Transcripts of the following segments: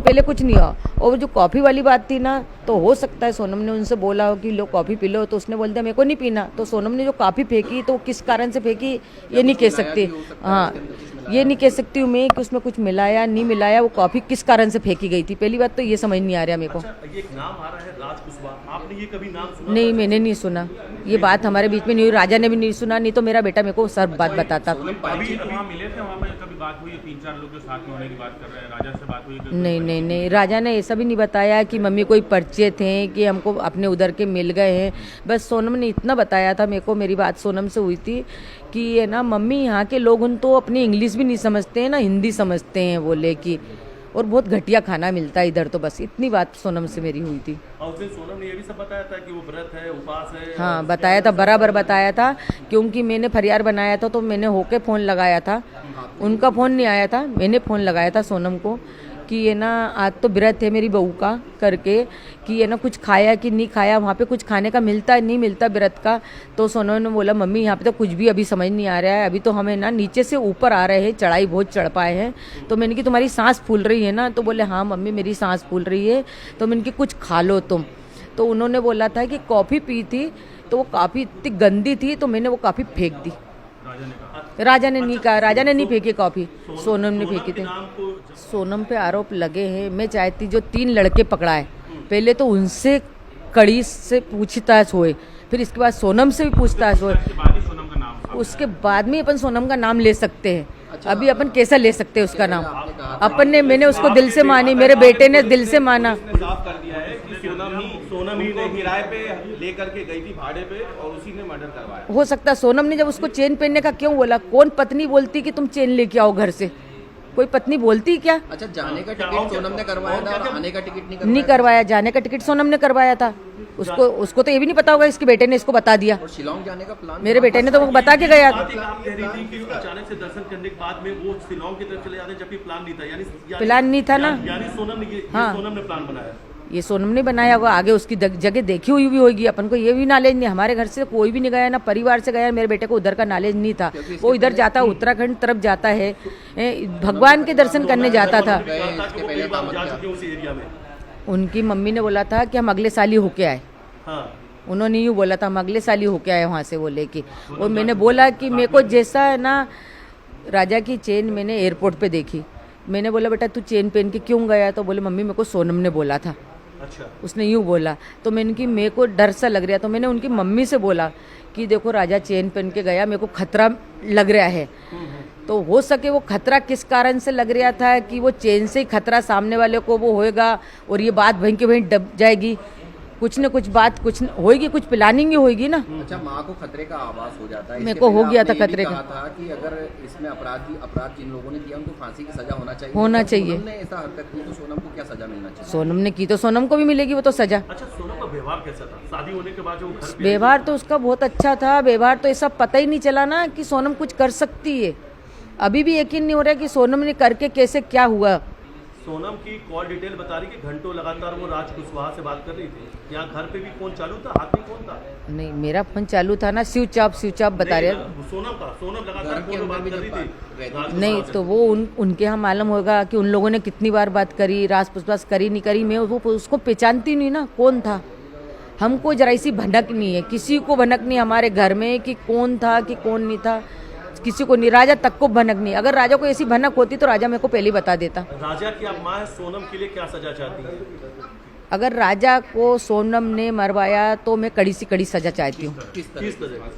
पहले कुछ नहीं हुआ। और जो कॉफ़ी वाली बात थी ना, तो हो सकता है सोनम ने उनसे बोला हो कि लो कॉफ़ी पी लो, तो उसने बोल दिया मेरे को नहीं पीना। तो सोनम ने जो कॉफ़ी फेंकी तो किस कारण से फेंकी ये नहीं कह सकती। हाँ, ये नहीं कह सकती हूँ मैं कि उसमें कुछ मिलाया नहीं मिलाया, वो कॉफ़ी किस कारण से फेंकी गई थी, पहली बात तो ये समझ नहीं आ रहा मेरे को। अच्छा, ये एक नाम आ रहा है राज कुशवाहा, आपने ये कभी नाम सुना? नहीं, मैंने नहीं सुना, ये बात हमारे बीच में नहीं हुई, राजा ने भी नहीं सुना, नहीं तो मेरा बेटा मेरे को सब बात बताता। अभी वहाँ मिले थे, वहाँ पे कभी बात हुई है? 3-4 लोग जो साथ में होने की बात कर रहे हैं, राजा से बात हुई है? नहीं, राजा ने ऐसा भी नहीं बताया कि मम्मी कोई परिचय थे कि हमको अपने उधर के मिल गए हैं। बस सोनम ने इतना बताया था मेरे को, मेरी बात सोनम से हुई थी कि ये ना मम्मी यहाँ के लोग उन तो अपनी इंग्लिश भी नहीं समझते हैं ना हिंदी समझते हैं बोले कि, और बहुत घटिया खाना मिलता है इधर, तो बस इतनी बात सोनम से मेरी हुई थी। और उस दिन सोनम ने ये भी सब बताया था कि वो व्रत है, उपास है? हाँ, बताया था, बराबर बताया था, क्योंकि मैंने फरियाद बनाया था तो मैंने होके फ़ोन लगाया था, उनका फ़ोन नहीं आया था, मैंने फ़ोन लगाया था सोनम को कि ये ना आज तो व्रत है मेरी बहू का करके, कि ये ना कुछ खाया कि नहीं खाया, वहाँ पे कुछ खाने का मिलता है नहीं मिलता व्रत का। तो सोनम ने बोला मम्मी यहाँ पे तो कुछ भी अभी समझ नहीं आ रहा है, अभी तो हमें ना नीचे से ऊपर आ रहे हैं, चढ़ाई बहुत चढ़ पाए हैं। तो मैंने कि तुम्हारी सांस फूल रही है ना, तो बोले हाँ मम्मी मेरी सांस फूल रही है। तो मैंने कि कुछ खा लो तुम। तो उन्होंने बोला था कि कॉफ़ी पी थी तो वो काफ़ी इतनी गंदी थी तो मैंने वो कॉफ़ी फेंक दी। राजा ने नहीं कहा, राजा ने नहीं फेंकी कॉफ़ी, सोनम ने फेंकी थी। सोनम पे आरोप लगे हैं, मैं चाहती जो 3 लड़के पकड़ाए पहले तो उनसे कड़ी से पूछताछ होए, फिर इसके बाद सोनम से भी पूछताछ होए, उसके बाद में अपन सोनम का नाम ले सकते हैं। अभी अपन कैसा ले सकते हैं उसका नाम? अपन ने, मैंने उसको दिल से मानी, मेरे बेटे ने दिल से माना। साफ कर दिया है कि सोनम ही ने किराए पे लेकर के गई थी भाड़े पे और उसी ने मर्डर करवाया। हो सकता है सोनम ने जब उसको चेन पहनने का क्यों बोला, कौन पत्नी बोलती कि तुम चेन लेके आओ घर से, कोई पत्नी बोलती क्या? अच्छा, जाने का टिकट सोनम ने करवाया था और आने का टिकट नहीं करवाया। जाने का टिकट सोनम ने करवाया था, उसको तो ये भी नहीं पता होगा, इसके बेटे ने इसको बता दिया। और शिलोंग जाने का प्लान मेरे बेटे ने तो वो बता के गया। आप कह रही थी कि अचानक से दर्शन करने के बाद में वो शिलोंग की तरफ चले जाते जबकि प्लान नहीं था, यानी प्लान नहीं था ना, यानी सोनम ने हाँ, सोनम ने प्लान बनाया। ये सोनम ने बनाया होगा, आगे उसकी जगह देखी हुई भी होगी, अपन को ये भी नॉलेज नहीं। हमारे घर से कोई भी नहीं गया, ना परिवार से गया, मेरे बेटे को उधर का नॉलेज नहीं था। वो इधर जाता, उत्तराखंड तरफ जाता है, भगवान के दर्शन करने जाता था। उनकी मम्मी ने बोला था कि हम अगले साल ही होके आए, उन्होंने यूँ बोला था हम अगले साल ही होके आए वहाँ से वो लेके। और मैंने बोला कि मेरे को जैसा है ना, राजा की चेन मैंने एयरपोर्ट पे देखी, मैंने बोला बेटा तू चेन पहन के क्यों गया? तो बोले मम्मी मेरे को सोनम ने बोला था। अच्छा, उसने उसने यूँ बोला, तो मैंने कि मेरे को डर सा लग रहा, तो मैंने उनकी मम्मी से बोला कि देखो राजा चेन पहन के गया, मेरे को खतरा लग रहा है। तो हो सके वो खतरा किस कारण से लग रहा था कि वो चेन से ही खतरा सामने वाले को वो होएगा और ये बात वहीं के वहीं दब जाएगी, कुछ न कुछ बात कुछ होएगी, कुछ प्लानिंग ही होएगी ना। अच्छा, माँ को खतरे का आभास हो जाता है। मेरे को हो गया था खतरे का। कहा था कि अगर इसमें अपराध जिन लोगों ने किया उनको फांसी की सजा होना चाहिए। सोनम ने ऐसा हरकत की तो सोनम को क्या सजा मिलना चाहिए? सोनम ने की तो सोनम को भी मिलेगी वो तो सजा। अच्छा, सोनम का व्यवहार कैसा था शादी होने के बाद? जो घर पे व्यवहार तो उसका बहुत अच्छा था, व्यवहार तो ऐसा पता ही नहीं चला ना कि सोनम कुछ कर सकती है। अभी भी यकीन नहीं हो रहा कि सोनम ने करके कैसे क्या हुआ। सोनम की कॉल डिटेल बता रही कि घंटों लगातार वो राज कुशवाहा से बात कर रही थी। यहाँ घर पे भी फोन चालू था, हाथ में कौन था? नहीं, मेरा फोन चालू था ना, स्विच ऑफ बता रहे। सोनम लगातार फोन पे बात कर रही थी। नहीं तो वो उनके यहाँ मालूम होगा कि उन लोगों ने कितनी बार बात करी, राज पुछताछ करी नहीं करी, मैं वो उसको पहचानती नहीं ना कौन था। हमको जरा सी भनक नहीं है, किसी को भनक नहीं हमारे घर में कि कौन था कि कौन नहीं था, किसी को नहीं, राजा तक को भनक नहीं। अगर राजा को ऐसी भनक होती तो राजा मेरे को पहले ही बता देता। राजा की आप माँ है, सोनम के लिए क्या सजा चाहती है? अगर राजा को सोनम ने मरवाया तो मैं कड़ी से कड़ी सजा चाहती हूँ, किस तरह?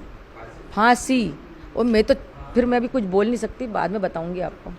फांसी। और मैं तो फिर मैं अभी कुछ बोल नहीं सकती, बाद में बताऊंगी आपको।